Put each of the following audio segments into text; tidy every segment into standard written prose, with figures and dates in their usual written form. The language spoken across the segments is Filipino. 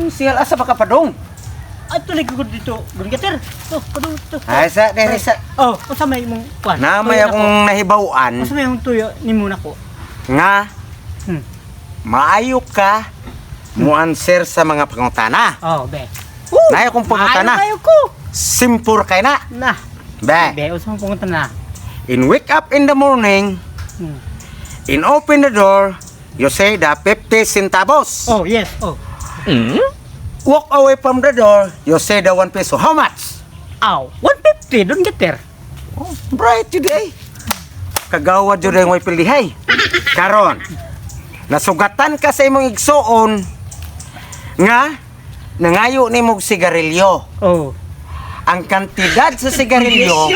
Siyal asa baka padong. At tuloy ko dito, Gungater. To, padung to. Ay sa dere sa Oh, unsa may mong kwan? namay akong nahibaw-an Unsa may mong tuyo ni muna ko? nga Hmm. maayo ka mo answer sa mga pangutana. Oh, be. Nay akong pangutana. Ayaw ko. Simpur kay na. Na. Be, Be, unsa mong punta na? in wake up in the morning, Hmm. in open the door, you say the 50 centavos. Oh, yes. Oh. Walk away from the door, you say the 1 peso. How much? Aw, 150 doon gater. Oh, bright today. Kagawad jud ang way pildihay. Karon, nasugatan ka sa imong igsuon nga nangayo nimo og sigarilyo. Oh. Ang kantidad sa sigarilyo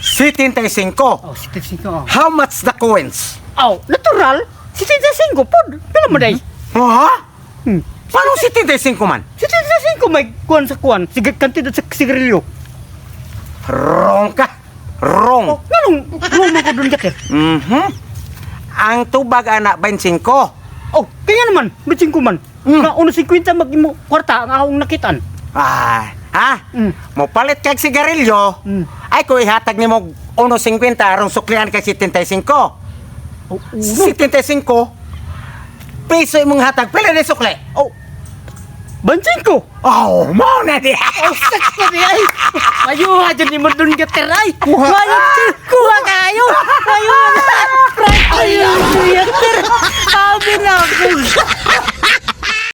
75. Oh, 65. Oh. How much the coins? Aw, natural. 65 pod. Pila mo day? Oh, ha? Hmm. Paano 75 man? 65 may kuan sa kuan. Sige kantidad sa sigarilyo. Wrong ka. Wrong. Oh, nganong mo ko doon gater? Ang tubag ana 25. Oh, kaya naman, bitsin ko man. Mm. Nga, 1.50 mag-imo kwarta ang akong nakitaan. Ah, ha? Mm. Mo palit kag sigarilyo. Mm. Ay ko ihatag nimo 1.50 aron suklian kay 75. Oh, 75 peso imong hatag pila ni sukli. oh. Bansin ko. Oh, mo na di. Oh, sakto di ay. Ayuha dyan ni mo doon gater ay. Kuha kayo. Ayuha. Ayuha. Gater. Sabi na ako.